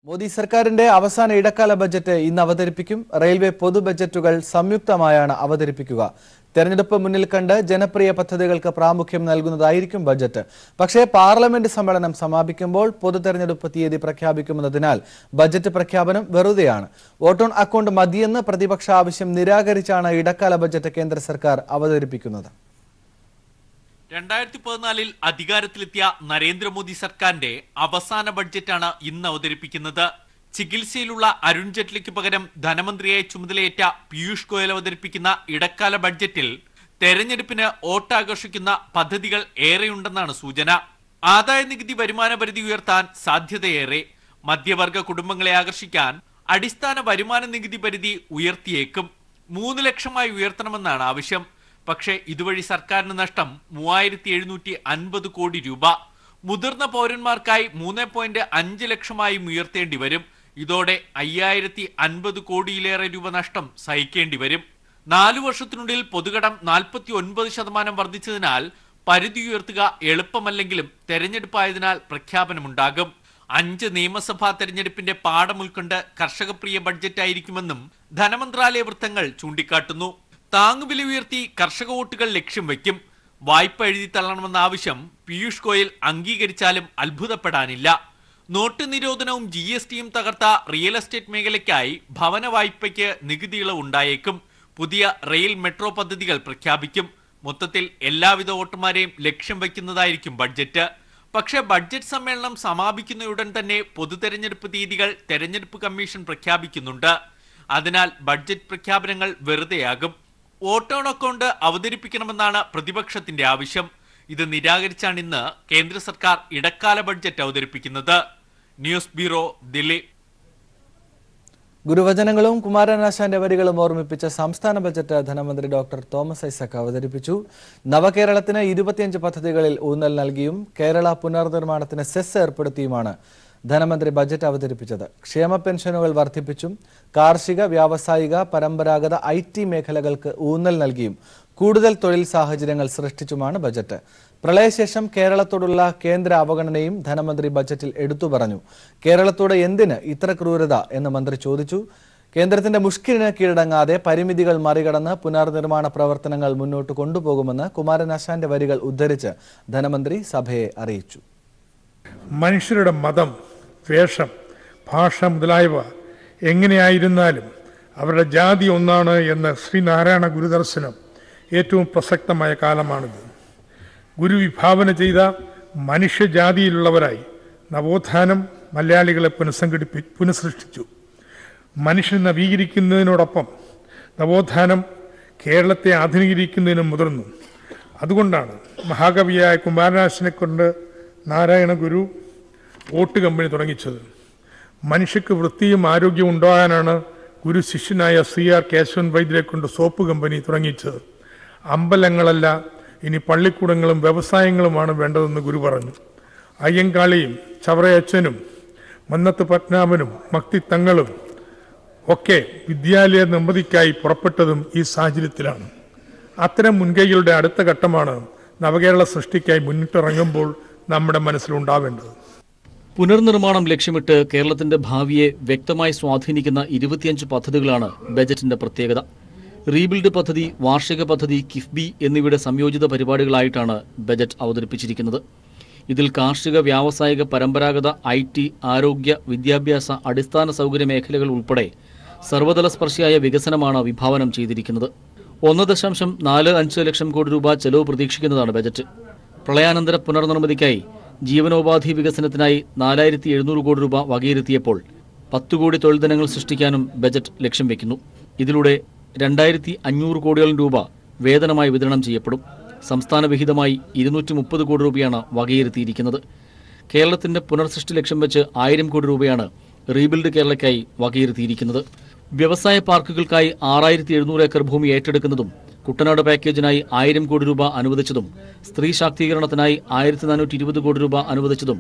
മോദി സർക്കാരിന്റെ അവസാന ഇടക്കാല ബജറ്റ് ഇന്ന് അവതരിപ്പിക്കും. റെയിൽവേ പൊതു ബജറ്റുകൾ സംയുക്തമായാണ് അവതരിപ്പിക്കുക. തെരഞ്ഞെടുപ്പ് മുന്നിൽ കണ്ട് ജനപ്രിയ പദ്ധതികൾക്ക് പ്രാമുഖ്യം നൽകുന്നതായിരിക്കും ബജറ്റ്. പക്ഷേ പാർലമെന്റ് സമ്മേളനം സമാപിക്കുമ്പോൾ പൊതു തെരഞ്ഞെടുപ്പ് തീയതി പ്രഖ്യാപിക്കുമെന്നതിനാൽ ബജറ്റ് പ്രഖ്യാപനം വെറുതെയാണ്. വോട്ട് ഓൺ അക്കൗണ്ട് മതിയെന്ന് പ്രതിപക്ഷ ആവശ്യം നിരാകരിച്ചാണ് ഇടക്കാല ബജറ്റ് കേന്ദ്ര സർക്കാർ അവതരിപ്പിക്കുന്നത്. 2014 അധികാരത്തിലെത്തിയ നരേന്ദ്രമോദി സർക്കാരിന്റെ അവസാന ബഡ്ജറ്റാണ് ഇന്ന് അവതരിപ്പിക്കുന്നത്. ചികിത്സയിലുള്ള അരുൺ ജെയ്റ്റ്ലിക്ക് പകരം ധനമന്ത്രിയായി ചുമതലയേറ്റ പീയൂഷ് ഗോയൽ അവതരിപ്പിക്കുന്ന ഇടക്കാല ബഡ്ജറ്റിൽ തെരഞ്ഞെടുപ്പിന് വോട്ടാകർഷിക്കുന്ന പദ്ധതികൾ ഏറെയുണ്ടെന്നാണ് സൂചന. ആദായ നികുതി വരുമാന പരിധി ഉയർത്താൻ സാധ്യതയേറെ. മധ്യവർഗ കുടുംബങ്ങളെ ആകർഷിക്കാൻ അടിസ്ഥാന വരുമാന നികുതി പരിധി ഉയർത്തിയേക്കും. 3 ലക്ഷമായി ഉയർത്തണമെന്നാണ് ആവശ്യം. പക്ഷേ ഇതുവഴി സർക്കാരിന് നഷ്ടം 3750 കോടി രൂപ. മുതിർന്ന പൗരന്മാർക്കായി 3.5 ലക്ഷമായും ഉയർത്തേണ്ടി വരും. ഇതോടെ 5050 കോടിയിലേറെ രൂപ നഷ്ടം സഹിക്കേണ്ടി വരും. 4 വർഷത്തിനുള്ളിൽ പൊതുകടം 49% വർദ്ധിച്ചതിനാൽ പരിധി ഉയർത്തുക എളുപ്പമല്ലെങ്കിലും തെരഞ്ഞെടുപ്പായതിനാൽ പ്രഖ്യാപനമുണ്ടാകും. 5 നിയമസഭാ തെരഞ്ഞെടുപ്പിന്റെ പാഠം ഉൾക്കൊണ്ട് കർഷകപ്രിയ ബഡ്ജറ്റായിരിക്കുമെന്നും ധനമന്ത്രാലയ വൃത്തങ്ങൾ ചൂണ്ടിക്കാട്ടുന്നു. താങ്ങുവില ഉയർത്തി കർഷക വോട്ടുകൾ ലക്ഷ്യം വയ്ക്കും. വായ്പ എഴുതി തള്ളണമെന്ന ആവശ്യം പീയൂഷ് ഗോയൽ അംഗീകരിച്ചാലും അത്ഭുതപ്പെടാനില്ല. നോട്ട് നിരോധനവും GSTയും തകർത്ത റിയൽ എസ്റ്റേറ്റ് മേഖലയ്ക്കായി ഭവന വായ്പയ്ക്ക് നികുതി ഇളവ് ഉണ്ടായേക്കും. പുതിയ റെയിൽ മെട്രോ പദ്ധതികൾ പ്രഖ്യാപിക്കും. മൊത്തത്തിൽ എല്ലാവിധ വോട്ടർമാരെയും ലക്ഷ്യം വയ്ക്കുന്നതായിരിക്കും ബഡ്ജറ്റ്. പക്ഷേ ബഡ്ജറ്റ് സമ്മേളനം സമാപിക്കുന്നയുടൻ തന്നെ പൊതു തെരഞ്ഞെടുപ്പ് തീയതികൾ തെരഞ്ഞെടുപ്പ് കമ്മീഷൻ പ്രഖ്യാപിക്കുന്നുണ്ട്. അതിനാൽ ബഡ്ജറ്റ് പ്രഖ്യാപനങ്ങൾ വെറുതെയാകും. വോട്ട് ഓൺ അക്കൗണ്ട് അവതരിപ്പിക്കണമെന്നാണ് പ്രതിപക്ഷത്തിന്റെ ആവശ്യം. ഇത് നിരാകരിച്ചാണ് ഇന്ന് കേന്ദ്ര സർക്കാർ ഇടക്കാല ബഡ്ജറ്റ് അവതരിപ്പിക്കുന്നത്. News bureau, Delhi. ഗുരുവചനങ്ങളും കുമാരനാശാന്റെ വരികളും ഓർമ്മിപ്പിച്ച സംസ്ഥാന ബജറ്റ് ധനമന്ത്രി ഡോക്ടർ തോമസ് ഐസക് അവതരിപ്പിച്ചു. നവകേരളത്തിന് 25 പദ്ധതികളിൽ ഊന്നൽ നൽകിയും കേരള പുനർനിർമ്മാണത്തിന് സെസ് ഏർപ്പെടുത്തിയുമാണ് ധനമന്ത്രി ബജറ്റ് അവതരിപ്പിച്ചത്. ക്ഷേമ പെൻഷനുകൾ വർദ്ധിപ്പിച്ചും കാർഷിക, വ്യാവസായിക, പരമ്പരാഗത IT മേഖലകൾക്ക് ഊന്നൽ നൽകിയും കൂടുതൽ തൊഴിൽ സാഹചര്യങ്ങൾ സൃഷ്ടിച്ചുമാണ് ബജറ്റ്. പ്രളയശേഷം കേരളത്തോടുള്ള കേന്ദ്ര അവഗണനയും ധനമന്ത്രി ബജറ്റിൽ എടുത്തു പറഞ്ഞു. കേരളത്തോട് എന്തിന് ഇത്ര ക്രൂരത എന്ന് മന്ത്രി ചോദിച്ചു. കേന്ദ്രത്തിന്റെ മുഷ്കിലിന് കീഴടങ്ങാതെ പരിമിതികൾ മറികടന്ന് പുനർനിർമ്മാണ പ്രവർത്തനങ്ങൾ മുന്നോട്ട് കൊണ്ടുപോകുമെന്ന് കുമാരനാശാന്റെ വരികൾ ഉദ്ധരിച്ച് ധനമന്ത്രി സഭയെ അറിയിച്ചു. മനുഷ്യരുടെ മതം, വേഷം, ഭാഷ മുതലായവ എങ്ങനെയായിരുന്നാലും അവരുടെ ജാതി ഒന്നാണ് എന്ന ശ്രീനാരായണ ഗുരുദർശനം ഏറ്റവും പ്രസക്തമായ കാലമാണിത്. ഗുരു വിഭാവന ചെയ്ത മനുഷ്യജാതിയിലുള്ളവരായി നവോത്ഥാനം മലയാളികളെ പുനഃസൃഷ്ടിച്ചു. മനുഷ്യൻ നവീകരിക്കുന്നതിനോടൊപ്പം നവോത്ഥാനം കേരളത്തെ ആധുനീകരിക്കുന്നതിനും മുതിർന്നു. അതുകൊണ്ടാണ് മഹാകവിയായ കുമാരനാശനെ കൊണ്ട് നാരായണ ഗുരു ഓട്ട് കമ്പനി തുടങ്ങിച്ചത്. മനുഷ്യക്ക് വൃത്തിയും ആരോഗ്യവും ഉണ്ടാകാനാണ് ഗുരു ശിഷ്യനായ CR കേശവൻ വൈദ്യരെ കൊണ്ട് സോപ്പ് കമ്പനി തുടങ്ങിച്ചത്. അമ്പലങ്ങളല്ല, ഇനി പള്ളിക്കൂടങ്ങളും വ്യവസായങ്ങളുമാണ് വേണ്ടതെന്ന് ഗുരു പറഞ്ഞു. അയ്യങ്കാളിയും ചവറയച്ചനും മന്നത്ത് പത്മനാഭനും മക്തിത്തങ്ങളും ഒക്കെ വിദ്യാലയ നിർമ്മിതിക്കായി പുറപ്പെട്ടതും ഈ സാഹചര്യത്തിലാണ്. അത്തരം മുൻകൈകളുടെ അടുത്ത ഘട്ടമാണ് നവകേരള സൃഷ്ടിക്കായി മുന്നിട്ടിറങ്ങുമ്പോൾ നമ്മുടെ മനസ്സിലുണ്ടാവേണ്ടത്. പുനർനിർമ്മാണം ലക്ഷ്യമിട്ട് കേരളത്തിന്റെ ഭാവിയെ വ്യക്തമായി സ്വാധീനിക്കുന്ന 25 പദ്ധതികളാണ് ബജറ്റിന്റെ പ്രത്യേകത. റീബിൽഡ് പദ്ധതി, വാർഷിക പദ്ധതി, കിഫ്ബി എന്നിവയുടെ സംയോജിത പരിപാടികളായിട്ടാണ് ബജറ്റ് അവതരിപ്പിച്ചിരിക്കുന്നത്. ഇതിൽ കാർഷിക, വ്യാവസായിക, പരമ്പരാഗത, IT, ആരോഗ്യ, വിദ്യാഭ്യാസ, അടിസ്ഥാന സൗകര്യ മേഖലകൾ ഉൾപ്പെടെ സർവ്വതല സ്പർശിയായ വികസനമാണ് വിഭാവനം ചെയ്തിരിക്കുന്നത്. 1.45 ലക്ഷം കോടി രൂപ ചെലവ് പ്രതീക്ഷിക്കുന്നതാണ് ബജറ്റ്. പ്രളയാനന്തര പുനർനിർമ്മിതിക്കായി ജീവനോപാധി വികസനത്തിനായി 4700 കോടി രൂപ വകയിരുത്തിയപ്പോൾ 10 കോടി തൊഴിൽ ദിനങ്ങൾ സൃഷ്ടിക്കാനും ബജറ്റ് ലക്ഷ്യം വയ്ക്കുന്നു. ഇതിലൂടെ 2500 കോടിയോളം രൂപ വേതനമായി വിതരണം ചെയ്യപ്പെടും. സംസ്ഥാന വിഹിതമായി 230 കോടി രൂപയാണ് വകയിരുത്തിയിരിക്കുന്നത്. കേരളത്തിന്റെ പുനർസൃഷ്ടി ലക്ഷ്യം വെച്ച് 1000 കോടി രൂപയാണ് റീബിൽഡ് കേരളയ്ക്കായി വകയിരുത്തിയിരിക്കുന്നത്. വ്യവസായ പാർക്കുകൾക്കായി 6700 ഏക്കർ ഭൂമി ഏറ്റെടുക്കുന്നതും കുട്ടനാട് പാക്കേജിനായി 1000 കോടി രൂപ അനുവദിച്ചതും സ്ത്രീ ശാക്തീകരണത്തിനായി 1420 കോടി രൂപ അനുവദിച്ചതും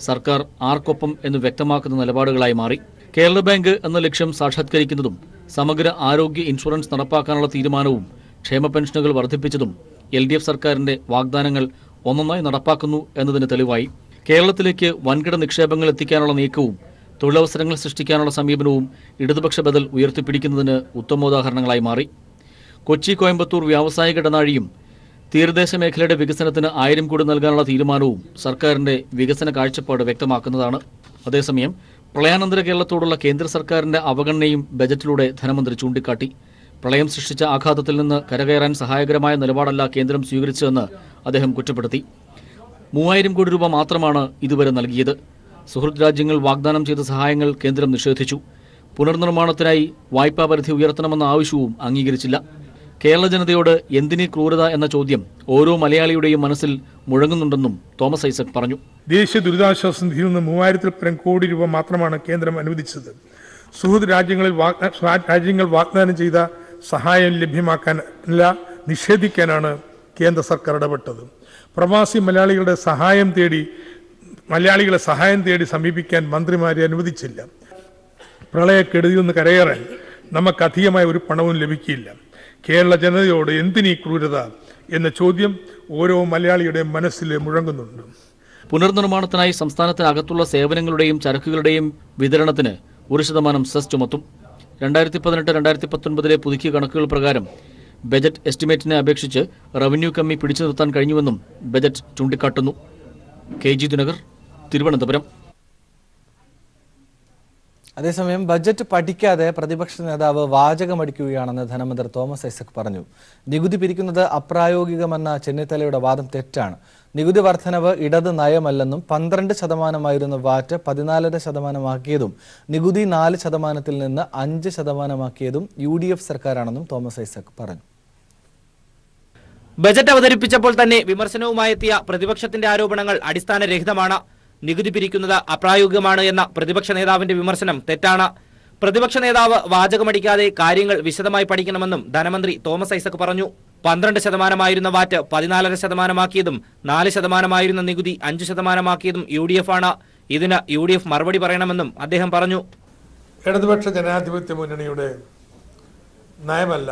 സർക്കാർ ആർക്കൊപ്പം എന്ന് വ്യക്തമാക്കുന്ന നിലപാടുകളായി മാറി. കേരള ബാങ്ക് എന്ന ലക്ഷ്യം സാക്ഷാത്കരിക്കുന്നതും സമഗ്ര ആരോഗ്യ ഇൻഷുറൻസ് നടപ്പാക്കാനുള്ള തീരുമാനവും ക്ഷേമ പെൻഷനുകൾ വർദ്ധിപ്പിച്ചതും LDF സർക്കാരിന്റെ വാഗ്ദാനങ്ങൾ ഒന്നൊന്നായി നടപ്പാക്കുന്നു എന്നതിന് തെളിവായി. കേരളത്തിലേക്ക് വൻകിട നിക്ഷേപങ്ങൾ എത്തിക്കാനുള്ള നീക്കവും തൊഴിലവസരങ്ങൾ സൃഷ്ടിക്കാനുള്ള സമീപനവും ഇടതുപക്ഷ ബദൽ ഉയർത്തിപ്പിടിക്കുന്നതിന് ഉത്തമോദാഹരണങ്ങളായി മാറി. കൊച്ചി കോയമ്പത്തൂർ വ്യാവസായിക ഇടനാഴിയും തീരദേശ മേഖലയുടെ വികസനത്തിന് 1000 കോടി നൽകാനുള്ള തീരുമാനവും സർക്കാരിന്റെ വികസന കാഴ്ചപ്പാട് വ്യക്തമാക്കുന്നതാണ്. അതേസമയം പ്രളയാനന്തര കേരളത്തോടുള്ള കേന്ദ്ര സർക്കാരിന്റെ അവഗണനയും ബജറ്റിലൂടെ ധനമന്ത്രി ചൂണ്ടിക്കാട്ടി. പ്രളയം സൃഷ്ടിച്ച ആഘാതത്തിൽ നിന്ന് കരകയറാൻ സഹായകരമായ നിലപാടല്ല കേന്ദ്രം സ്വീകരിച്ചതെന്ന് അദ്ദേഹം കുറ്റപ്പെടുത്തി. 3000 കോടി രൂപ മാത്രമാണ് ഇതുവരെ നൽകിയത്. സുഹൃത്ത് രാജ്യങ്ങൾ വാഗ്ദാനം ചെയ്ത സഹായങ്ങൾ കേന്ദ്രം നിഷേധിച്ചു. പുനർനിർമ്മാണത്തിനായി വായ്പാ പരിധി ഉയർത്തണമെന്ന ആവശ്യവും അംഗീകരിച്ചില്ല. കേരള ജനതയോട് എന്തിനീ ക്രൂരത എന്ന ചോദ്യം ഓരോ മലയാളിയുടെയും മനസ്സിൽ മുഴങ്ങുന്നുണ്ടെന്നും തോമസ് ഐസക് പറഞ്ഞു. ദേശീയ ദുരിതാശ്വാസ നിധിയിൽ നിന്ന് 3000-ൽ പരം കോടി രൂപ മാത്രമാണ് കേന്ദ്രം അനുവദിച്ചത്. സുഹൃത്ത് രാജ്യങ്ങൾ വാഗ്ദാനം ചെയ്ത സഹായം ലഭ്യമാക്കാനല്ല, നിഷേധിക്കാനാണ് കേന്ദ്ര സർക്കാർ ഇടപെട്ടത്. പ്രവാസി മലയാളികളെ സഹായം തേടി സമീപിക്കാൻ മന്ത്രിമാരെ അനുവദിച്ചില്ല. പ്രളയക്കെടുതിയിൽ നിന്ന് കരകയറാൻ നമുക്ക് അധികമായ ഒരു പണവും ലഭിക്കില്ല. കേരള ജനതയോട് എന്തിനീ ക്രൂരത എന്ന ചോദ്യം ഓരോ മലയാളിയുടെ മനസ്സിൽ മുഴങ്ങുന്നുണ്ട്. പുനർനിർമ്മാണത്തിനായി സംസ്ഥാനത്തിനകത്തുള്ള സേവനങ്ങളുടെയും ചരക്കുകളുടെയും വിതരണത്തിന് 1% സെസ് ചുമത്തും. 2018-2019 പുതുക്കിയ കണക്കുകൾ പ്രകാരം ബജറ്റ് എസ്റ്റിമേറ്റിനെ അപേക്ഷിച്ച് റവന്യൂ കമ്മി പിടിച്ചു നിർത്താൻ കഴിഞ്ഞുവെന്നും ബജറ്റ് ചൂണ്ടിക്കാട്ടുന്നു. KG ദിനകർ, തിരുവനന്തപുരം. അതേസമയം ബജറ്റ് പഠിക്കാതെ പ്രതിപക്ഷ നേതാവ് വാചകമടിക്കുകയാണെന്ന് ധനമന്ത്രി തോമസ് ഐസക് പറഞ്ഞു. നികുതി പിരിക്കുന്നത് അപ്രായോഗികമെന്ന ചെന്നിത്തലയുടെ വാദം തെറ്റാണ്. നികുതി വർധനവ് ഇടത് നയമല്ലെന്നും 12% വാറ്റ് 14% നികുതി 4% നിന്ന് 5% UDF സർക്കാരാണെന്നും തോമസ് ഐസക് പറഞ്ഞു. ബജറ്റ് അവതരിപ്പിച്ചപ്പോൾ തന്നെ വിമർശനവുമായെത്തിയ പ്രതിപക്ഷത്തിന്റെ ആരോപണങ്ങൾ അടിസ്ഥാനരഹിതമാണ്. നികുതി പിരിക്കുന്നത് അപ്രായോഗികമാണ് എന്ന പ്രതിപക്ഷ നേതാവിന്റെ വിമർശനം തെറ്റാണ്. പ്രതിപക്ഷ നേതാവ് വാചകമടിക്കാതെ കാര്യങ്ങൾ വിശദമായി പഠിക്കണമെന്നും ധനമന്ത്രി തോമസ് ഐസക് പറഞ്ഞു. 12% വാറ്റ് 14% 4% നികുതി 5% UDF ആണ്. ഇതിന് UDF മറുപടി പറയണമെന്നും അദ്ദേഹം പറഞ്ഞു. ഇടതുപക്ഷ ജനാധിപത്യ മുന്നണിയുടെ നയമല്ല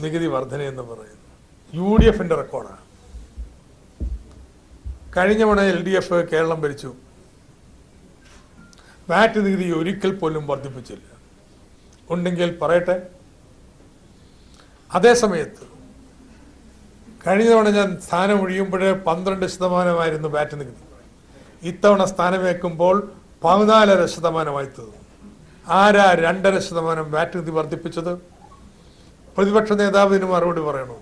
നികുതി വർധന എന്ന് പറയുന്നത്. UDFന്റെ റെക്കോർഡാണ്. കഴിഞ്ഞ തവണ LDF കേരളം ഭരിച്ചു. വാറ്റ് നികുതി ഒരിക്കൽ പോലും വർദ്ധിപ്പിച്ചില്ല. ഉണ്ടെങ്കിൽ പറയട്ടെ. അതേസമയത്ത് കഴിഞ്ഞ തവണ ഞാൻ സ്ഥാനം ഒഴിയുമ്പോഴേ 12% വാറ്റ് നികുതി. ഇത്തവണ സ്ഥാനമേക്കുമ്പോൾ 14% തീർന്നു. ആരാ 2.5% വാറ്റ് നികുതി വർദ്ധിപ്പിച്ചത്? പ്രതിപക്ഷ നേതാവിന് മറുപടി പറയണോ?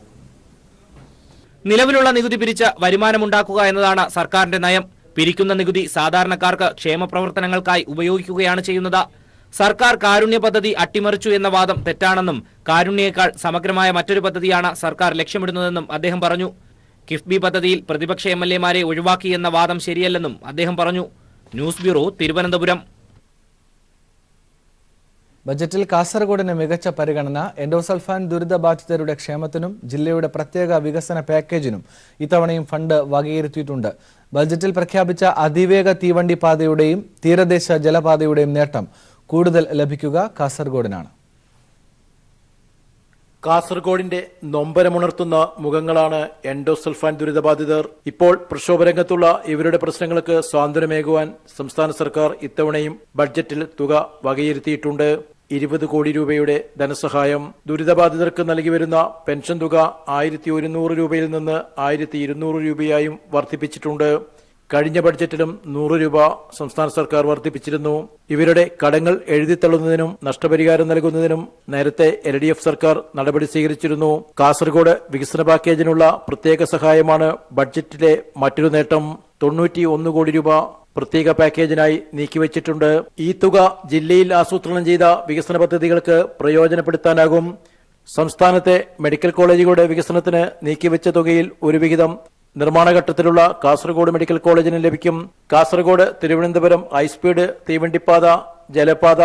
നിലവിലുള്ള നികുതി പിരിച്ച് വരുമാനമുണ്ടാക്കുക എന്നതാണ് സർക്കാരിന്റെ നയം. പിരിക്കുന്ന നികുതി സാധാരണക്കാർക്ക് ക്ഷേമ പ്രവർത്തനങ്ങൾക്കായി ഉപയോഗിക്കുകയാണ് ചെയ്യുന്നത്. സർക്കാർ കാരുണ്യ പദ്ധതി അട്ടിമറിച്ചു എന്ന വാദം തെറ്റാണെന്നും കാരുണ്യേക്കാൾ സമഗ്രമായ മറ്റൊരു പദ്ധതിയാണ് സർക്കാർ ലക്ഷ്യമിടുന്നതെന്നും അദ്ദേഹം പറഞ്ഞു. കിഫ്ബി പദ്ധതിയിൽ പ്രതിപക്ഷ MLA-മാരെ ഒഴിവാക്കിയെന്ന വാദം ശരിയല്ലെന്നും അദ്ദേഹം പറഞ്ഞു. News bureau, Thiruvananthapuram. ബജറ്റിൽ കാസർഗോഡിന് മികച്ച പരിഗണന. എൻഡോസൾഫാൻ ദുരിതബാധിതരുടെ ക്ഷേമത്തിനും ജില്ലയുടെ പ്രത്യേക വികസന പാക്കേജിനും ഇത്തവണയും ഫണ്ട് വകയിരുത്തിയിട്ടുണ്ട്. ബജറ്റിൽ പ്രഖ്യാപിച്ച അതിവേഗ തീവണ്ടി പാതയുടെയും തീരദേശ ജലപാതയുടെയും നേട്ടം കൂടുതൽ ലഭിക്കുക കാസർഗോഡിനാണ്. കാസർഗോഡിന്റെ നൊമ്പരമുണർത്തുന്ന മുഖങ്ങളാണ് എൻഡോസൾഫാൻ ദുരിതബാധിതർ. ഇപ്പോൾ പ്രക്ഷോഭരംഗത്തുള്ള ഇവരുടെ പ്രശ്നങ്ങൾക്ക് സാന്ത്വനമേകുവാൻ സംസ്ഥാന സർക്കാർ ഇത്തവണയും ബഡ്ജറ്റിൽ തുക വകയിരുത്തിയിട്ടുണ്ട്. 20 കോടി രൂപയുടെ ധനസഹായം. ദുരിതബാധിതർക്ക് നൽകി വരുന്ന പെൻഷൻ തുക 1100 രൂപയിൽ നിന്ന് 1200 രൂപയായും വർദ്ധിപ്പിച്ചിട്ടുണ്ട്. കഴിഞ്ഞ ബഡ്ജറ്റിലും 100 രൂപ സംസ്ഥാന സർക്കാർ വർദ്ധിപ്പിച്ചിരുന്നു. ഇവരുടെ കടങ്ങൾ എഴുതിത്തള്ളുന്നതിനും നഷ്ടപരിഹാരം നൽകുന്നതിനും നേരത്തെ LDF സർക്കാർ നടപടി സ്വീകരിച്ചിരുന്നു. കാസർഗോഡ് വികസന പാക്കേജിനുള്ള പ്രത്യേക സഹായമാണ് ബഡ്ജറ്റിലെ മറ്റൊരു നേട്ടം. 91 കോടി രൂപ പ്രത്യേക പാക്കേജിനായി നീക്കിവച്ചിട്ടുണ്ട്. ഈ തുക ജില്ലയിൽ ആസൂത്രണം ചെയ്ത വികസന പദ്ധതികൾക്ക് പ്രയോജനപ്പെടുത്താനാകും. സംസ്ഥാനത്തെ മെഡിക്കൽ കോളേജുകളുടെ വികസനത്തിന് നീക്കിവെച്ച തുകയിൽ ഒരു വിഹിതം നിർമ്മാണഘട്ടത്തിലുള്ള കാസർഗോഡ് മെഡിക്കൽ കോളേജിന് ലഭിക്കും. കാസർഗോഡ് തിരുവനന്തപുരം ഹൈസ്പീഡ് തീവണ്ടിപ്പാത, ജലപാത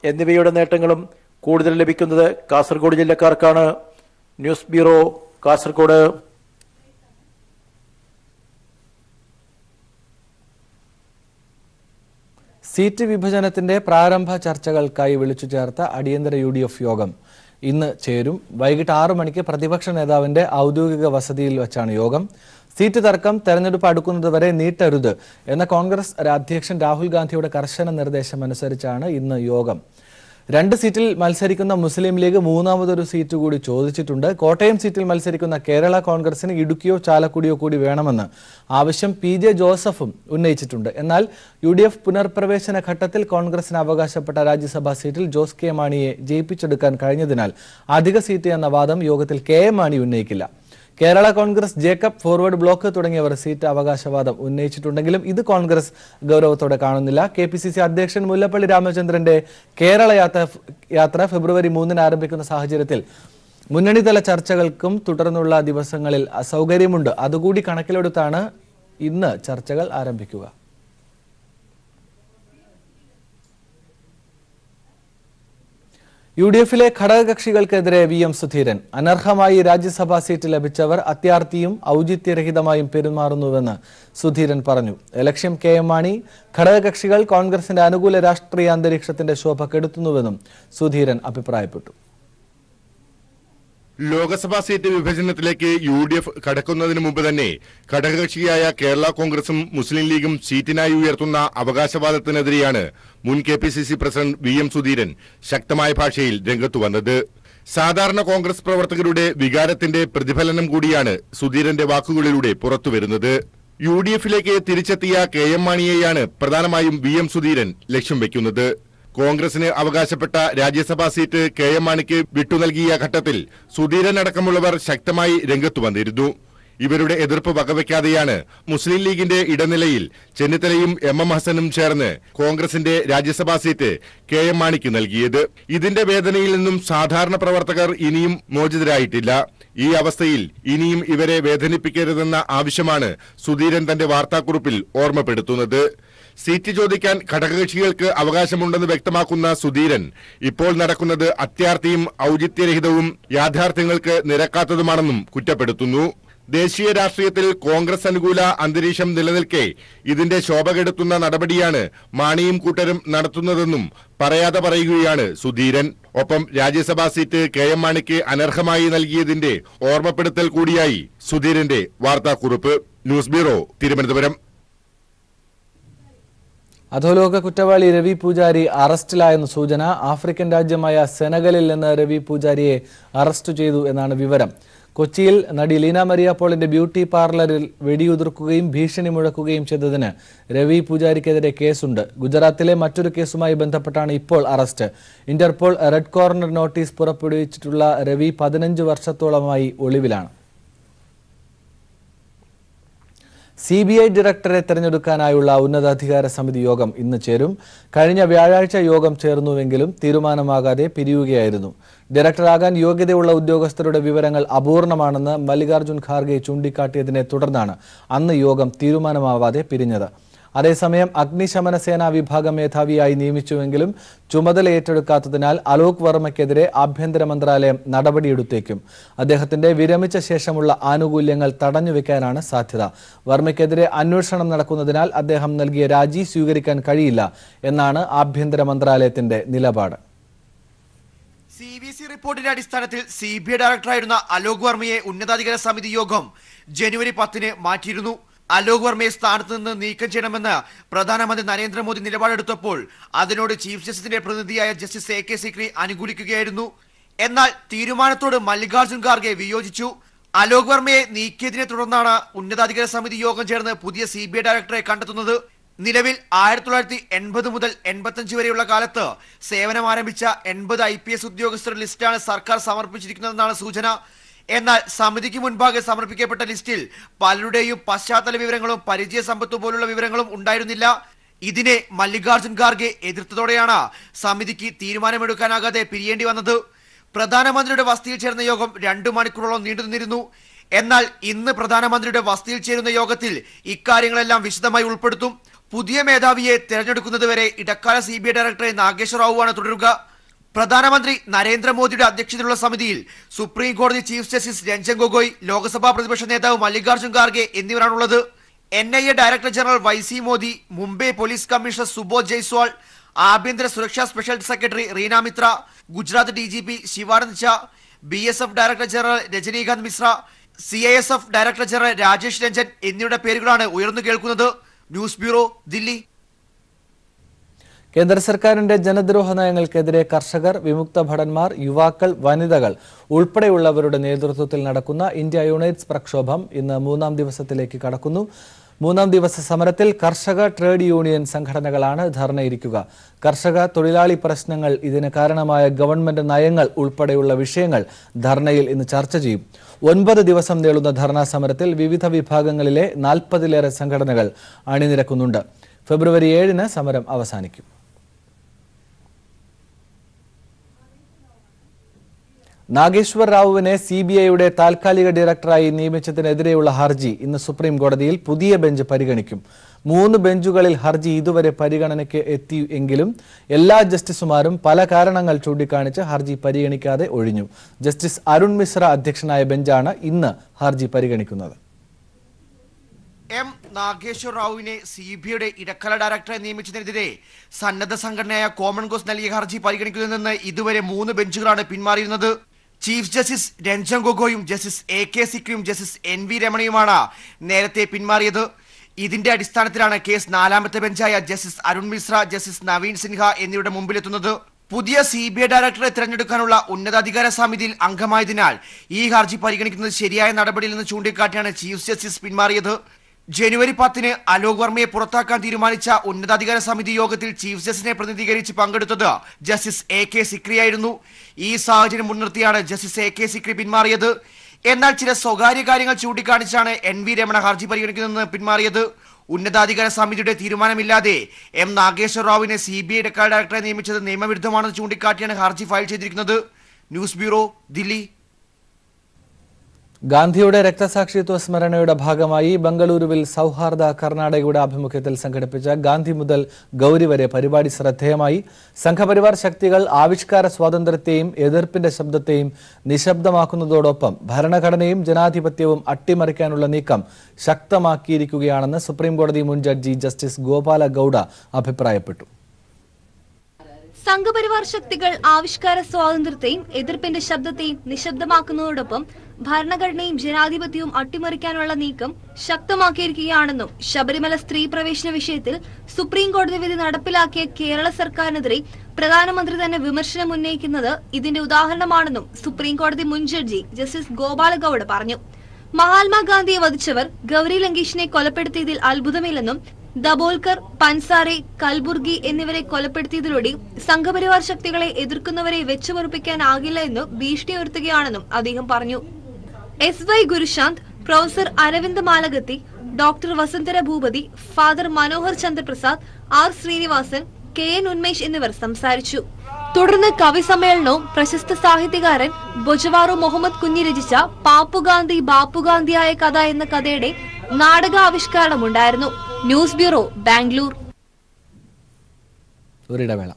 എന്നിവയുടെ നേട്ടങ്ങളും കൂടുതൽ ലഭിക്കുന്നത് കാസർഗോഡ് ജില്ലക്കാർക്കാണ്. News bureau, Kasaragod. സീറ്റ് വിഭജനത്തിന്റെ പ്രാരംഭ ചർച്ചകൾക്കായി വിളിച്ചു ചേർത്ത അടിയന്തര UDF യോഗം ഇന്ന് ചേരും. വൈകിട്ട് 6 മണിക്ക് പ്രതിപക്ഷ നേതാവിന്റെ ഔദ്യോഗിക വസതിയിൽ വച്ചാണ് യോഗം. സീറ്റ് തർക്കം തെരഞ്ഞെടുപ്പ് അടുക്കുന്നതുവരെ നീട്ടരുത് എന്ന കോൺഗ്രസ് അധ്യക്ഷൻ രാഹുൽ ഗാന്ധിയുടെ കർശന നിർദ്ദേശം അനുസരിച്ചാണ് ഇന്ന് യോഗം. 2 സീറ്റിൽ മത്സരിക്കുന്ന മുസ്ലിം ലീഗ് മൂന്നാമതൊരു സീറ്റ് കൂടി ചോദിച്ചിട്ടുണ്ട്. കോട്ടയം സീറ്റിൽ മത്സരിക്കുന്ന കേരള കോൺഗ്രസിന് ഇടുക്കിയോ ചാലക്കുടിയോ കൂടി വേണമെന്ന് ആവശ്യം PJ ജോസഫും ഉന്നയിച്ചിട്ടുണ്ട്. എന്നാൽ UDF പുനർപ്രവേശന ഘട്ടത്തിൽ കോൺഗ്രസിന് അവകാശപ്പെട്ട രാജ്യസഭാ സീറ്റിൽ ജോസ് കെ മാണിയെ ജയിപ്പിച്ചെടുക്കാൻ കഴിഞ്ഞതിനാൽ അധിക സീറ്റ് എന്ന വാദം യോഗത്തിൽ KM മാണി ഉന്നയിക്കില്ല. Kerala Congress, Jacob, forward bloc തുടങ്ങിയവർ സീറ്റ് അവകാശവാദം ഉന്നയിച്ചിട്ടുണ്ടെങ്കിലും ഇത് കോൺഗ്രസ് ഗൗരവത്തോടെ കാണുന്നില്ല. KPCC അധ്യക്ഷൻ മുല്ലപ്പള്ളി രാമചന്ദ്രന്റെ കേരള യാത്ര ഫെബ്രുവരി 3-ന് ആരംഭിക്കുന്ന സാഹചര്യത്തിൽ മുന്നണിതല ചർച്ചകൾക്കും തുടർന്നുള്ള ദിവസങ്ങളിൽ അസൗകര്യമുണ്ട്. അതുകൂടി കണക്കിലെടുത്താണ് ഇന്ന് ചർച്ചകൾ ആരംഭിക്കുക. UDFിലെ ഘടകകക്ഷികൾക്കെതിരെ VM സുധീരൻ. അനർഹമായി രാജ്യസഭാ സീറ്റ് ലഭിച്ചവർ അത്യാർത്തിയും ഔചിത്യരഹിതമായും പെരുമാറുന്നുവെന്ന് സുധീരൻ പറഞ്ഞു. ലക്ഷ്യം KM മാണി. ഘടകകക്ഷികൾ കോൺഗ്രസിന്റെ അനുകൂല രാഷ്ട്രീയ അന്തരീക്ഷത്തിന്റെ ശോഭ കെടുത്തുന്നുവെന്നും സുധീരൻ അഭിപ്രായപ്പെട്ടു. ലോക്സഭാ സീറ്റ് വിഭജനത്തിലേക്ക് UDF കടക്കുന്നതിന് മുമ്പ് തന്നെ ഘടകകക്ഷിയായ കേരള കോൺഗ്രസും മുസ്ലിം ലീഗും സീറ്റിനായി ഉയർത്തുന്ന അവകാശവാദത്തിനെതിരെയാണ് മുൻ KPCC പ്രസിഡന്റ് VM സുധീരൻ ശക്തമായ ഭാഷയിൽ രംഗത്തു വന്നത്. സാധാരണ കോൺഗ്രസ് പ്രവർത്തകരുടെ വികാരത്തിന്റെ പ്രതിഫലനം കൂടിയാണ് സുധീരന്റെ വാക്കുകളിലൂടെ പുറത്തുവരുന്നത്. UDFിലേക്ക് തിരിച്ചെത്തിയ KM മാണിയെയാണ് പ്രധാനമായും VM സുധീരൻ ലക്ഷ്യം വെക്കുന്നത്. കോൺഗ്രസിന് അവകാശപ്പെട്ട രാജ്യസഭാ സീറ്റ് KM മാണിക്ക് വിട്ടുനൽകിയ ഘട്ടത്തിൽ സുധീരൻ അടക്കമുള്ളവർ ശക്തമായി രംഗത്തു വന്നിരുന്നു. ഇവരുടെ എതിർപ്പ് വകവയ്ക്കാതെയാണ് മുസ്ലിം ലീഗിന്റെ ഇടനിലയിൽ ചെന്നിത്തലയും MM ഹസനും ചേർന്ന് കോൺഗ്രസിന്റെ രാജ്യസഭാ സീറ്റ് KM മാണിക്ക് നൽകിയത്. ഇതിന്റെ വേദനയിൽ നിന്നും സാധാരണ പ്രവർത്തകർ ഇനിയും മോചിതരായിട്ടില്ല. ഈ അവസ്ഥയിൽ ഇനിയും ഇവരെ വേദനിപ്പിക്കരുതെന്ന ആവശ്യമാണ് സുധീരൻ തന്റെ വാർത്താക്കുറിപ്പിൽ ഓർമ്മപ്പെടുത്തുന്നത്. സീറ്റ് ചോദിക്കാൻ ഘടകകക്ഷികൾക്ക് അവകാശമുണ്ടെന്ന് വ്യക്തമാക്കുന്ന സുധീരൻ ഇപ്പോൾ നടക്കുന്നത് അത്യാർത്തിയും ഔചിത്യരഹിതവും യാഥാർത്ഥ്യങ്ങൾക്ക് നിരക്കാത്തതുമാണെന്നും കുറ്റപ്പെടുത്തുന്നു. ദേശീയ രാഷ്ട്രീയത്തിൽ കോൺഗ്രസ് അനുകൂല അന്തരീക്ഷം നിലനിൽക്കെ ഇതിന്റെ ശോഭ കെടുത്തുന്ന നടപടിയാണ് മാണിയും കൂട്ടരും നടത്തുന്നതെന്നും പറയാതെ പറയുകയാണ് സുധീരൻ. ഒപ്പം രാജ്യസഭാ സീറ്റ് KM മാണിക്ക് അനർഹമായി നൽകിയതിന്റെ ഓർമ്മപ്പെടുത്തൽ കൂടിയായി സുധീരന്റെ വാർത്താക്കുറിപ്പ്. News bureau, Thiruvananthapuram. അധോലോക കുറ്റവാളി രവി പൂജാരി അറസ്റ്റിലായെന്ന് സൂചന. ആഫ്രിക്കൻ രാജ്യമായ സെനഗലിൽ നിന്ന് രവി പൂജാരിയെ അറസ്റ്റ് ചെയ്തു എന്നാണ് വിവരം. കൊച്ചിയിൽ നടി ലീന മരിയ പോളിന്റെ ബ്യൂട്ടി പാർലറിൽ വെടിയുതിർക്കുകയും ഭീഷണി മുഴക്കുകയും ചെയ്തതിന് രവി പൂജാരിക്കെതിരെ കേസുണ്ട്. ഗുജറാത്തിലെ മറ്റൊരു കേസുമായി ബന്ധപ്പെട്ടാണ് ഇപ്പോൾ arrest. Interpol red corner notice പുറപ്പെടുവിച്ചിട്ടുള്ള രവി 15 വർഷത്തോളമായി ഒളിവിലാണ്. CBI ഡയറക്ടറെ തെരഞ്ഞെടുക്കാനായുള്ള ഉന്നതാധികാര സമിതി യോഗം ഇന്ന് ചേരും. കഴിഞ്ഞ വ്യാഴാഴ്ച യോഗം ചേർന്നുവെങ്കിലും തീരുമാനമാകാതെ പിരിയുകയായിരുന്നു. ഡയറക്ടറാകാൻ യോഗ്യതയുള്ള ഉദ്യോഗസ്ഥരുടെ വിവരങ്ങൾ അപൂർണമാണെന്ന് മല്ലികാർജുൻ ഖാർഗെ ചൂണ്ടിക്കാട്ടിയതിനെ തുടർന്നാണ് അന്ന് യോഗം തീരുമാനമാവാതെ പിരിഞ്ഞത്. അതേസമയം അഗ്നിശമന സേനാ വിഭാഗം മേധാവിയായി നിയമിച്ചുവെങ്കിലും ചുമതല ഏറ്റെടുക്കാത്തതിനാൽ അലോക് വർമ്മയ്ക്കെതിരെ ആഭ്യന്തര മന്ത്രാലയം നടപടിയെടുത്തേക്കും. അദ്ദേഹത്തിന്റെ വിരമിച്ച ശേഷമുള്ള ആനുകൂല്യങ്ങൾ തടഞ്ഞുവെക്കാനാണ് സാധ്യത. വർമ്മയ്ക്കെതിരെ അന്വേഷണം നടക്കുന്നതിനാൽ അദ്ദേഹം നൽകിയ രാജി സ്വീകരിക്കാൻ കഴിയില്ല എന്നാണ് ആഭ്യന്തര മന്ത്രാലയത്തിന്റെ നിലപാട്. CBC റിപ്പോർട്ടിന്റെ അടിസ്ഥാനത്തിൽ CBI ഡയറക്ടറായിരുന്ന അലോക് വർമ്മയെ ഉന്നതാധികാര സമിതി യോഗം ജനുവരി 10-ന് മാറ്റിയിരുന്നു. അലോക് വർമ്മയെ സ്ഥാനത്ത് നിന്ന് നീക്കം ചെയ്യണമെന്ന് പ്രധാനമന്ത്രി നരേന്ദ്രമോദി നിലപാടെടുത്തപ്പോൾ അതിനോട് ചീഫ് ജസ്റ്റിസിന്റെ പ്രതിനിധിയായ ജസ്റ്റിസ് AK സിക്രി അനുകൂലിക്കുകയായിരുന്നു. എന്നാൽ തീരുമാനത്തോട് മല്ലികാർജുൻ ഖാർഗെ വിയോജിച്ചു. അലോക് വർമ്മയെ നീക്കിയതിനെ തുടർന്നാണ് ഉന്നതാധികാര സമിതി യോഗം ചേർന്ന് പുതിയ CBI ഡയറക്ടറെ കണ്ടെത്തുന്നത്. നിലവിൽ 1980 മുതൽ 85 വരെയുള്ള കാലത്ത് സേവനം ആരംഭിച്ച 80 IPS ഉദ്യോഗസ്ഥരുടെ ലിസ്റ്റാണ് സർക്കാർ സമർപ്പിച്ചിരിക്കുന്നതെന്നാണ് സൂചന. എന്നാൽ സമിതിക്ക് മുൻപാകെ സമർപ്പിക്കപ്പെട്ട ലിസ്റ്റിൽ പലരുടെയും പശ്ചാത്തല വിവരങ്ങളും പരിചയ സമ്പത്ത് പോലുള്ള വിവരങ്ങളും ഉണ്ടായിരുന്നില്ല. ഇതിനെ മല്ലികാർജുൻ ഖാർഗെ എതിർത്തതോടെയാണ് സമിതിക്ക് തീരുമാനമെടുക്കാനാകാതെ പിരിയേണ്ടി വന്നത്. പ്രധാനമന്ത്രിയുടെ വസതിയിൽ ചേർന്ന യോഗം 2 മണിക്കൂറോളം നീണ്ടുനിന്നിരുന്നു. എന്നാൽ ഇന്ന് പ്രധാനമന്ത്രിയുടെ വസതിയിൽ ചേരുന്ന യോഗത്തിൽ ഇക്കാര്യങ്ങളെല്ലാം വിശദമായി ഉൾപ്പെടുത്തും. പുതിയ മേധാവിയെ തെരഞ്ഞെടുക്കുന്നതുവരെ ഇടക്കാല CBI ഡയറക്ടറെ നാഗേശ്വർ റാവുവാണ് തുടരുക. പ്രധാനമന്ത്രി നരേന്ദ്രമോദിയുടെ അധ്യക്ഷതയിലുള്ള സമിതിയിൽ സുപ്രീം കോടതി ചീഫ് ജസ്റ്റിസ് രഞ്ജൻ ഗൊഗോയ്, ലോക്സഭാ പ്രതിപക്ഷ നേതാവ് മല്ലികാർജുൻ ഖാർഗെ എന്നിവരാണുള്ളത്. NIA director general YC Modi, Mumbai police commissioner Subodh Jaiswal, ആഭ്യന്തര സുരക്ഷാ special secretary Reena Mitra, Gujarat DGP Shivanand Jha, BSF director general Rajinikanth Mishra, CISF director general Rajesh Ranjan എന്നിവരുടെ പേരുകളാണ് ഉയർന്നു കേൾക്കുന്നത്. News bureau, Delhi. കേന്ദ്ര സർക്കാരിന്റെ ജനദ്രോഹ നയങ്ങൾക്കെതിരെ കർഷകർ, വിമുക്ത ഭടന്മാർ, യുവാക്കൾ, വനിതകൾ ഉൾപ്പെടെയുള്ളവരുടെ നേതൃത്വത്തിൽ നടക്കുന്ന ഇന്ത്യ യുണൈറ്റ്സ് പ്രക്ഷോഭം ഇന്ന് 3-ാം ദിവസത്തിലേക്ക് കടക്കുന്നു. 3-ാം ദിവസ സമരത്തിൽ കർഷക, ട്രേഡ് യൂണിയൻ സംഘടനകളാണ് ധർണയിരിക്കുക. കർഷക, തൊഴിലാളി പ്രശ്നങ്ങൾ, ഇതിന് കാരണമായ ഗവൺമെന്റ് നയങ്ങൾ ഉൾപ്പെടെയുള്ള വിഷയങ്ങൾ ധർണയിൽ ഇന്ന് ചർച്ച ചെയ്യും. 9 ദിവസം നീളുന്ന ധർണാ സമരത്തിൽ വിവിധ വിഭാഗങ്ങളിലെ 40-ലേറെ സംഘടനകൾ അണിനിരക്കുന്നുണ്ട്. ഫെബ്രുവരി 7-ന് സമരം അവസാനിക്കും. നാഗേശ്വർ റാവുവിനെ CBIയുടെ താൽക്കാലിക ഡയറക്ടറായി നിയമിച്ചതിനെതിരെയുള്ള ഹർജി ഇന്ന് സുപ്രീം കോടതിയിൽ പുതിയ ബെഞ്ച് പരിഗണിക്കും. 3 ബെഞ്ചുകളിൽ ഹർജി ഇതുവരെ പരിഗണനയ്ക്ക് എത്തിയെങ്കിലും എല്ലാ ജസ്റ്റിസുമാരും പല കാരണങ്ങൾ ചൂണ്ടിക്കാണിച്ച് ഹർജി പരിഗണിക്കാതെ ഒഴിഞ്ഞു. ജസ്റ്റിസ് അരുൺ മിശ്ര അധ്യക്ഷനായ ബെഞ്ചാണ് ഇന്ന് ഹർജി പരിഗണിക്കുന്നത്. നാഗേശ്വർ റാവുവിനെ CBIയുടെ ഇടക്കാല ഡയറക്ടറെ നിയമിച്ചതിനെതിരെ സന്നദ്ധ സംഘടനയായ കോമൺ കോസ് നൽകിയ ഹർജി പരിഗണിക്കുന്നതിൽ നിന്ന് ഇതുവരെ 3 ബെഞ്ചുകളാണ് പിന്മാറിയിരുന്നത്. ചീഫ് ജസ്റ്റിസ് രഞ്ജൻ ഗൊഗോയും ജസ്റ്റിസ് AK സിക്രിയും ജസ്റ്റിസ് NV രമണയുമാണ് നേരത്തെ പിന്മാറിയത്. ഇതിന്റെ അടിസ്ഥാനത്തിലാണ് കേസ് 4ാമത്തെ ബെഞ്ചായ ജസ്റ്റിസ് അരുൺ മിശ്ര, ജസ്റ്റിസ് നവീൻ സിൻഹ എന്നിവരുടെ മുമ്പിലെത്തുന്നത്. പുതിയ CBI ഡയറക്ടറെ തിരഞ്ഞെടുക്കാനുള്ള ഉന്നതാധികാര സമിതിയിൽ അംഗമായതിനാൽ ഈ ഹർജി പരിഗണിക്കുന്നത് ശരിയായ നടപടിയിലെന്ന് ചൂണ്ടിക്കാട്ടിയാണ് ചീഫ് ജസ്റ്റിസ് പിന്മാറിയത്. ജനുവരി 10-ന് അലോക് വർമ്മയെ പുറത്താക്കാൻ തീരുമാനിച്ച ഉന്നതാധികാര സമിതി യോഗത്തിൽ ചീഫ് ജസ്റ്റിസിനെ പ്രതിനിധീകരിച്ച് പങ്കെടുത്തത് ജസ്റ്റിസ് AK സിക്രിയായിരുന്നു. ഈ സാഹചര്യം മുൻനിർത്തിയാണ് ജസ്റ്റിസ് AK സിക്രി പിന്മാറിയത്. എന്നാൽ ചില സ്വകാര്യ കാര്യങ്ങൾ ചൂണ്ടിക്കാണിച്ചാണ് NV രമണ ഹർജി പരിഗണിക്കുന്നതെന്ന് പിന്മാറിയത്. ഉന്നതാധികാര സമിതിയുടെ തീരുമാനമില്ലാതെ നാഗേശ്വർ റാവുവിനെ CBI ഇടക്കാല ഡയറക്ടറെ നിയമിച്ചത് നിയമവിരുദ്ധമാണെന്ന് ചൂണ്ടിക്കാട്ടിയാണ് ഹർജി ഫയൽ ചെയ്തിരിക്കുന്നത്. News bureau, Delhi. ഗാന്ധിയുടെ രക്തസാക്ഷിത്വ സ്മരണയുടെ ഭാഗമായി ബംഗളൂരുവിൽ സൗഹാർദ്ദ കർണാടകയുടെ ആഭിമുഖ്യത്തിൽ സംഘടിപ്പിച്ച ഗാന്ധി മുതൽ ഗൗരി വരെ പരിപാടി ശ്രദ്ധേയമായി. സംഘപരിവാർ ശക്തികൾ ആവിഷ്കാര സ്വാതന്ത്ര്യത്തെയും എതിർപ്പിന്റെ ശബ്ദത്തെയും നിശബ്ദമാക്കുന്നതോടൊപ്പം ഭരണഘടനയും ജനാധിപത്യവും അട്ടിമറിക്കാനുള്ള നീക്കം ശക്തമാക്കിയിരിക്കുകയാണെന്ന് സുപ്രീംകോടതി മുൻ ജഡ്ജി ജസ്റ്റിസ് ഗോപാല ഗൌഡ അഭിപ്രായപ്പെട്ടു. സംഘപരിവാർ ശക്തികൾ ആവിഷ്കാര സ്വാതന്ത്ര്യത്തെയും എതിർപ്പിന്റെ ശബ്ദത്തെയും നിശബ്ദമാക്കുന്നതോടൊപ്പം ഭരണഘടനയും ജനാധിപത്യവും അട്ടിമറിക്കാനുള്ള നീക്കം ശക്തമാക്കിയിരിക്കുകയാണെന്നും ശബരിമല സ്ത്രീ പ്രവേശന വിഷയത്തിൽ സുപ്രീം കോടതി വിധി നടപ്പിലാക്കിയ കേരള സർക്കാരിനെതിരെ പ്രധാനമന്ത്രി തന്നെ വിമർശനം ഉന്നയിക്കുന്നത് ഇതിന്റെ ഉദാഹരണമാണെന്നും സുപ്രീം കോടതി മുൻ ജഡ്ജി ജസ്റ്റിസ് ഗോപാല ഗൌഡ പറഞ്ഞു. മഹാത്മാഗാന്ധിയെ വധിച്ചവർ ഗൌരി ലങ്കേഷിനെ കൊലപ്പെടുത്തിയതിൽ അത്ഭുതമില്ലെന്നും ദബോൽക്കർ, പൻസാരെ, കൽബുർഗി എന്നിവരെ കൊലപ്പെടുത്തിയതിലൂടെ സംഘപരിവാർ ശക്തികളെ എതിർക്കുന്നവരെ വെച്ചുപൊറുപ്പിക്കാനാകില്ല എന്ന് ഭീഷണി ഉയർത്തുകയാണെന്നും അദ്ദേഹം പറഞ്ഞു. SY Gurushant, professor Arvind Malagatti, doctor Vasundhara Bhupathi, father Manohar Chandraprasad, R Srinivasan, KN Unmesh എന്നിവർ സംസാരിച്ചു. തുടർന്ന് കവി സമ്മേളനവും പ്രശസ്ത സാഹിത്യകാരൻ ബൊജവാറു മുഹമ്മദ് കുഞ്ഞി രചിച്ച പാപ്പുഗാന്ധി ബാപ്പുഗാന്ധിയായ കഥ എന്ന കഥയുടെ നാടകാവിഷ്കരണമുണ്ടായിരുന്നു. News bureau, Bangalore. ഒരിടവേള.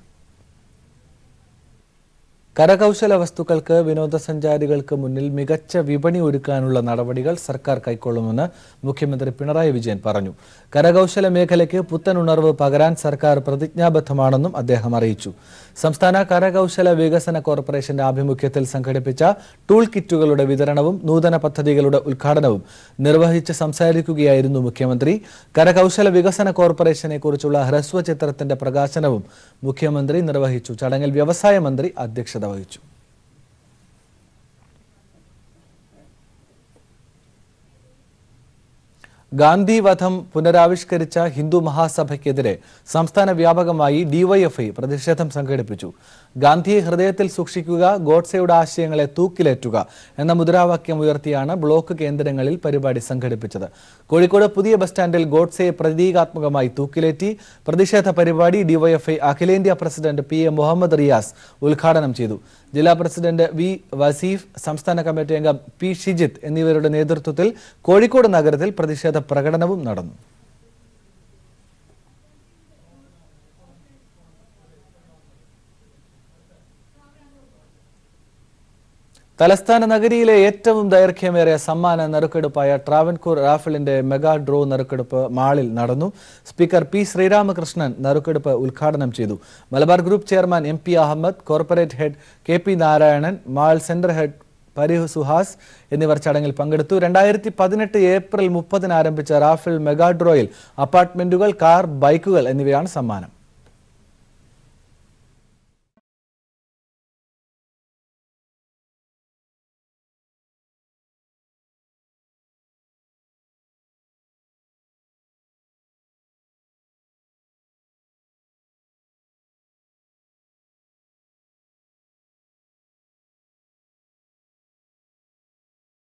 കരകൗശല വസ്തുക്കൾക്ക് വിനോദസഞ്ചാരികൾക്ക് മുന്നിൽ മികച്ച വിപണി ഒരുക്കാനുള്ള നടപടികൾ സർക്കാർ കൈക്കൊള്ളുമെന്ന് മുഖ്യമന്ത്രി പിണറായി വിജയൻ പറഞ്ഞു. കരകൗശല മേഖലയ്ക്ക് പുത്തൻ ഉണർവ് പകരാൻ സർക്കാർ പ്രതിജ്ഞാബദ്ധമാണെന്നും അദ്ദേഹം അറിയിച്ചു. സംസ്ഥാന കരകൗശല വികസന കോർപ്പറേഷന്റെ ആഭിമുഖ്യത്തിൽ സംഘടിപ്പിച്ച ടൂൾ കിറ്റുകളുടെ വിതരണവും നൂതന പദ്ധതികളുടെ ഉദ്ഘാടനവും നിർവഹിച്ച് സംസാരിക്കുകയായിരുന്നു മുഖ്യമന്ത്രി. കരകൗശല വികസന കോർപ്പറേഷനെ കുറിച്ചുള്ള ഹ്രസ്വചിത്രത്തിന്റെ പ്രകാശനവും മുഖ്യമന്ത്രി നിർവഹിച്ചു. ചടങ്ങിൽ വ്യവസായ മന്ത്രി അധ്യക്ഷത വഹിച്ചു. ഗാന്ധി വധം പുനരാവിഷ്കരിച്ച ഹിന്ദു മഹാസഭയ്ക്കെതിരെ സംസ്ഥാന വ്യാപകമായി DYFI പ്രതിഷേധം സംഘടിപ്പിച്ചു. ഗാന്ധിയെ ഹൃദയത്തിൽ സൂക്ഷിക്കുക, ഗോഡ്സെയുടെ ആശയങ്ങളെ തൂക്കിലേറ്റുക എന്ന മുദ്രാവാക്യം ഉയർത്തിയാണ് ബ്ലോക്ക് കേന്ദ്രങ്ങളിൽ പരിപാടി സംഘടിപ്പിച്ചത്. കോഴിക്കോട് പുതിയ ബസ് സ്റ്റാൻഡിൽ ഗോഡ്സെയെ പ്രതീകാത്മകമായി തൂക്കിലേറ്റി. പ്രതിഷേധ പരിപാടി DYFI അഖിലേന്ത്യാ പ്രസിഡന്റ് PA മുഹമ്മദ് റിയാസ് ഉദ്ഘാടനം ചെയ്തു. ജില്ലാ പ്രസിഡന്റ് V വസീഫ്, സംസ്ഥാന കമ്മിറ്റി അംഗം P ഷിജിത്ത് എന്നിവരുടെ നേതൃത്വത്തിൽ കോഴിക്കോട് നഗരത്തിൽ പ്രതിഷേധ പ്രകടനവും നടന്നു. തലസ്ഥാന നഗരിയിലെ ഏറ്റവും ദൈർഘ്യമേറിയ സമ്മാന നറുക്കെടുപ്പായ ട്രാവൻകൂർ റാഫലിന്റെ മെഗാ ഡ്രോ നറുക്കെടുപ്പ് മാളിൽ നടന്നു. സ്പീക്കർ P ശ്രീരാമകൃഷ്ണൻ നറുക്കെടുപ്പ് ഉദ്ഘാടനം ചെയ്തു. Malabar group chairman MP Ahmed, corporate head KP Narayanan, mall centre head പരിഹ് സുഹാസ് എന്നിവർ ചടങ്ങിൽ പങ്കെടുത്തു. 2018 ഏപ്രിൽ 30 ആരംഭിച്ച റാഫേൽ മെഗാ ഡ്രോയിൽ അപ്പാർട്ട്മെന്റുകൾ, കാർ, ബൈക്കുകൾ എന്നിവയാണ് സമ്മാനം.